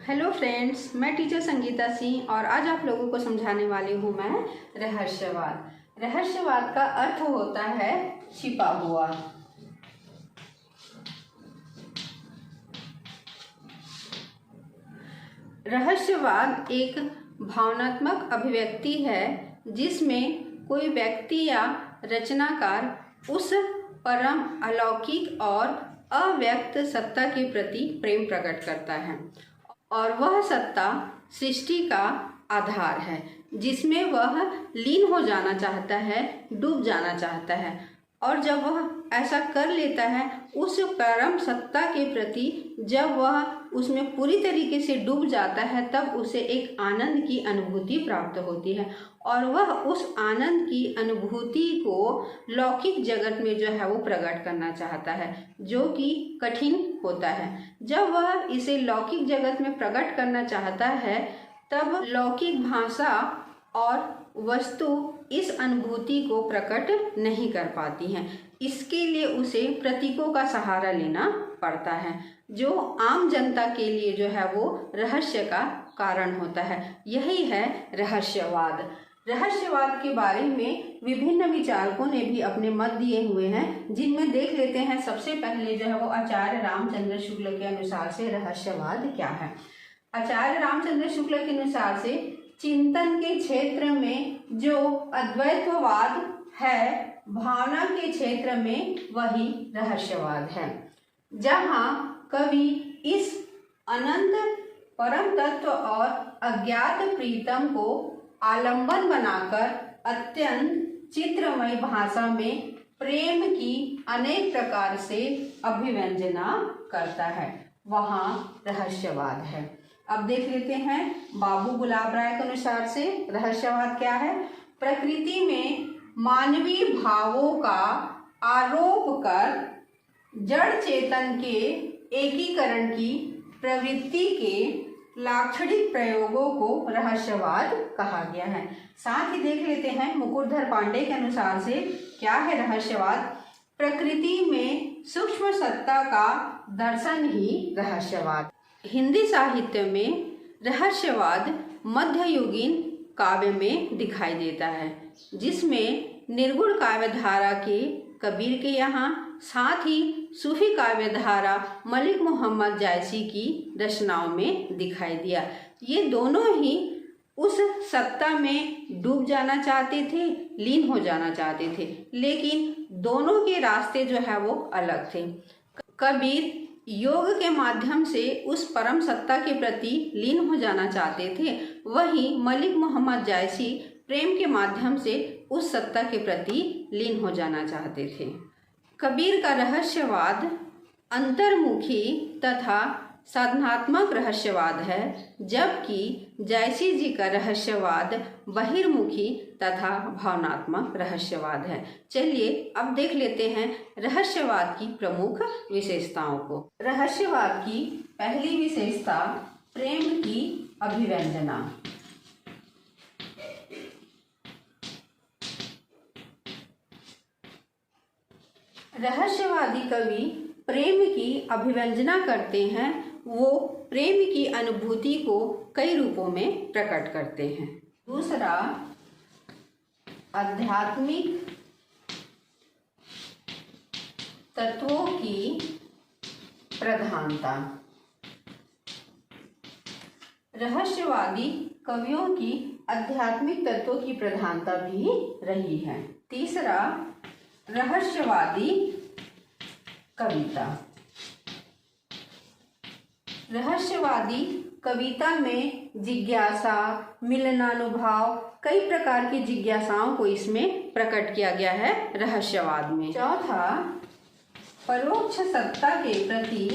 Hello friends, मैं teacher Sangeeta Singh और आज आप लोगों को समझाने वाली हूँ मैं रहस्यवाद। रहस्यवाद का अर्थ होता है छिपा हुआ। रहस्यवाद एक भावनात्मक अभिव्यक्ति है जिसमें कोई व्यक्ति या रचनाकार उस परम अलौकिक और अव्यक्त सत्ता के प्रति प्रेम प्रकट करता है और वह सत्ता सृष्टि का आधार है जिसमें वह लीन हो जाना चाहता है, डूब जाना चाहता है। और जब वह ऐसा कर लेता है उस परम सत्ता के प्रति, जब वह उसमें पूरी तरीके से डूब जाता है, तब उसे एक आनंद की अनुभूति प्राप्त होती है और वह उस आनंद की अनुभूति को लौकिक जगत में जो है वो प्रकट करना चाहता है, जो कि कठिन होता है। जब वह इसे लौकिक जगत में प्रकट करना चाहता है तब लौकिक भाषा और वस्तु इस अनुभूति को प्रकट नहीं कर पाती हैं। इसके लिए उसे प्रतीकों का सहारा लेना पड़ता है, जो आम जनता के लिए जो है वो रहस्य का कारण होता है। यही है रहस्यवाद। रहस्यवाद के बारे में विभिन्न विचारकों ने भी अपने मत दिए हुए हैं, जिनमें देख लेते हैं। सबसे पहले जो है वो आचार्य रामचंद्र शुक्ल के अनुसार से रहस्यवाद क्या है। आचार्य रामचंद्र शुक्ल के अनुसार से चिंतन के क्षेत्र में जो अद्वैतवाद है, भावना के क्षेत्र में वही रहस्यवाद है, जहाँ कवि इस अनंत परम तत्व और अज्ञात प्रीतम को आलंबन बनाकर अत्यंत चित्रमय भाषा में प्रेम की अनेक प्रकार से अभिव्यंजना करता है, वहाँ रहस्यवाद है। अब देख लेते हैं बाबू गुलाब राय के अनुसार से रहस्यवाद क्या है। प्रकृति में मानवीय भावों का आरोप कर जड़ चेतन के एकीकरण की प्रवृत्ति के लाक्षणिक प्रयोगों को रहस्यवाद कहा गया है। साथ ही देख लेते हैं मुकुटधर पांडे के अनुसार से क्या है रहस्यवाद। प्रकृति में सूक्ष्म सत्ता का दर्शन ही रहस्यवाद। हिंदी साहित्य में रहस्यवाद मध्ययुगीन काव्य में दिखाई देता है, जिसमें निर्गुण काव्य धारा के कबीर के यहाँ, साथ ही सूफी काव्य धारा मलिक मोहम्मद जायसी की रचनाओं में दिखाई दिया। ये दोनों ही उस सत्ता में डूब जाना चाहते थे, लीन हो जाना चाहते थे, लेकिन दोनों के रास्ते जो है वो अलग थे। कबीर योग के माध्यम से उस परम सत्ता के प्रति लीन हो जाना चाहते थे, वहीं मलिक मोहम्मद जायसी प्रेम के माध्यम से उस सत्ता के प्रति लीन हो जाना चाहते थे। कबीर का रहस्यवाद अंतर्मुखी तथा साधनात्मक रहस्यवाद है, जबकि जायसी जी का रहस्यवाद बहिर्मुखी तथा भावनात्मक रहस्यवाद है। चलिए अब देख लेते हैं रहस्यवाद की प्रमुख विशेषताओं को। रहस्यवाद की पहली विशेषता प्रेम की अभिव्यंजना। रहस्यवादी कवि प्रेम की अभिव्यंजना करते हैं। वो प्रेम की अनुभूति को कई रूपों में प्रकट करते हैं। दूसरा, आध्यात्मिक तत्वों की प्रधानता। रहस्यवादी कवियों की आध्यात्मिक तत्वों की प्रधानता भी रही है। तीसरा, रहस्यवादी कविता। रहस्यवादी कविता में जिज्ञासा, मिलनानुभाव, कई प्रकार की जिज्ञासाओं को इसमें प्रकट किया गया है रहस्यवाद में। चौथा, परोक्ष सत्ता के प्रति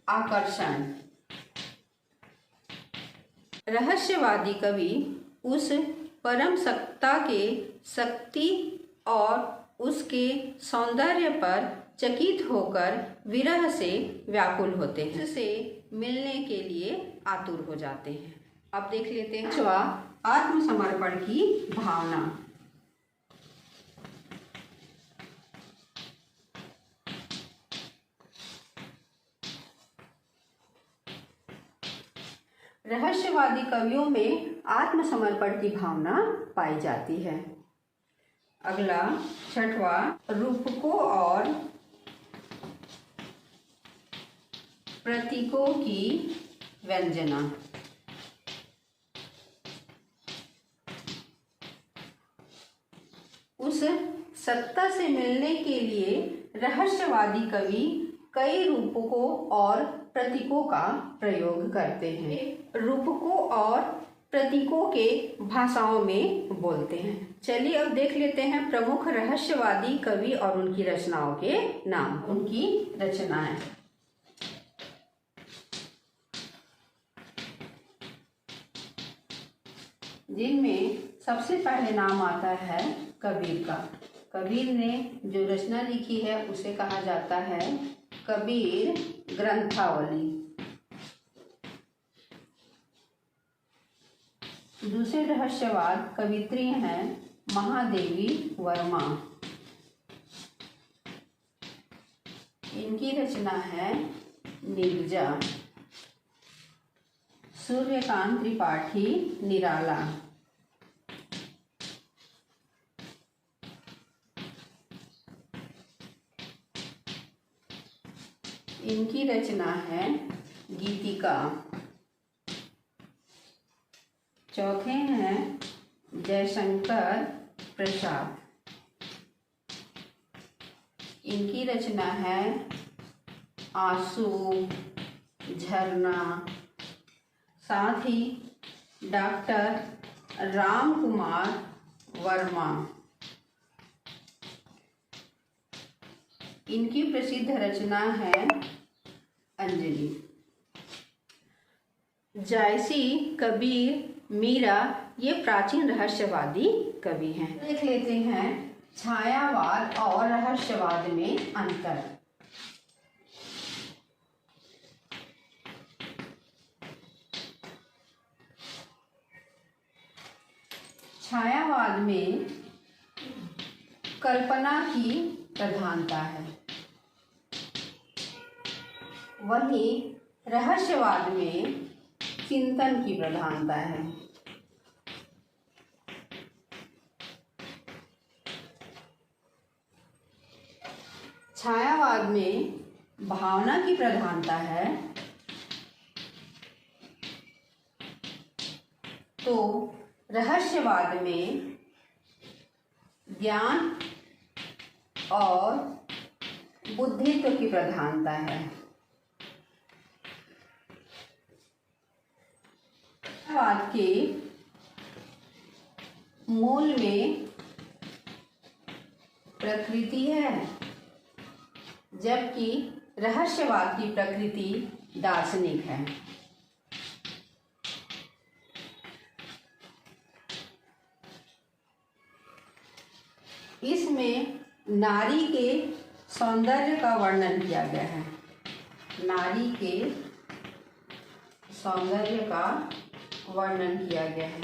आकर्षण। रहस्यवादी कवि उस परम सत्ता के शक्ति और उसके सौंदर्य पर चकित होकर विरह से व्याकुल होते हैं, उससे मिलने के लिए आतुर हो जाते हैं। अब देख लेते हैं आत्मसमर्पण की भावना। रहस्यवादी कवियों में आत्मसमर्पण की भावना पाई जाती है। अगला 6वां, रूपकों और प्रतीकों की व्यंजना। उस सत्ता से मिलने के लिए रहस्यवादी कवि कई रूपकों और प्रतीकों का प्रयोग करते हैं। रूपकों और प्रतीकों के भाषाओं में बोलते हैं। चलिए अब देख लेते हैं प्रमुख रहस्यवादी कवि और उनकी रचनाओं के नाम, उनकी रचनाएं। जिनमें सबसे पहले नाम आता है कबीर का। कबीर ने जो रचना लिखी है उसे कहा जाता है कबीर ग्रंथावली। दूसरे रहस्यवाद कवित्री हैं महादेवी वर्मा। इनकी रचना है नीरजा। सूर्यकांत त्रिपाठी निराला। इनकी रचना है गीतिका। चौथे हैं जयशंकर प्रसाद। इनकी रचना है आंसू, झरना। साथ ही डॉक्टर राम कुमार वर्मा। इनकी प्रसिद्ध रचना है अंजलि। जायसी, कबीर, मीरा ये प्राचीन रहस्यवादी कवि हैं। देख लेते हैं छायावाद और रहस्यवाद में अंतर। छायावाद में कल्पना की प्रधानता है, वहीं रहस्यवाद में चिंतन की प्रधानता है। छायावाद में भावना की प्रधानता है तो रहस्यवाद में ज्ञान और बुद्धित्व की प्रधानता है। रहस्यवाद के मूल में प्रकृति है, जबकि रहस्यवाद की प्रकृति दार्शनिक है। इसमें नारी के सौंदर्य का वर्णन किया गया है। नारी के सौंदर्य का वर्णन किया गया है,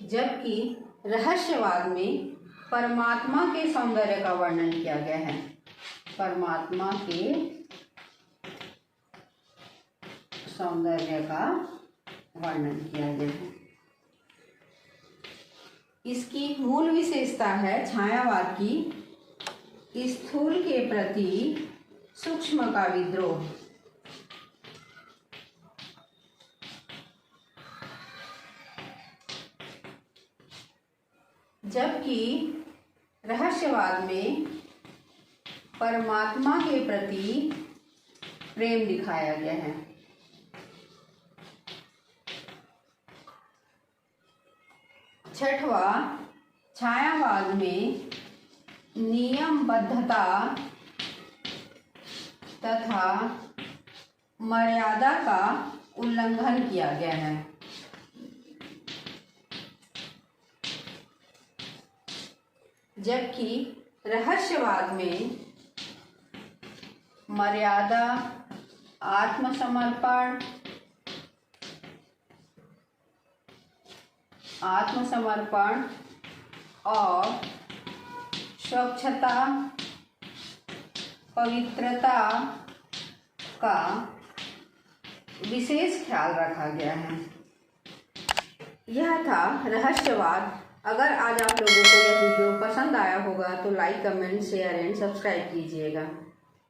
जबकि रहस्यवाद में परमात्मा के सौंदर्य का वर्णन किया गया है। परमात्मा के सौंदर्य का वर्णन किया गया है। इसकी मूल विशेषता है छायावाद की स्थूल के प्रति सूक्ष्म का विद्रोह। जबकि रहस्यवाद में परमात्मा के प्रति प्रेम दिखाया गया है। छठवां, छायावाद में नियमबद्धता तथा मर्यादा का उल्लंघन किया गया है। जबकि रहस्यवाद में मर्यादा, आत्मसमर्पण और स्वच्छता, पवित्रता का विशेष ख्याल रखा गया है। यह था रहस्यवाद। अगर आज आप लोगों को यह वीडियो पसंद आया होगा तो like, comment, share and subscribe कीजिएगा।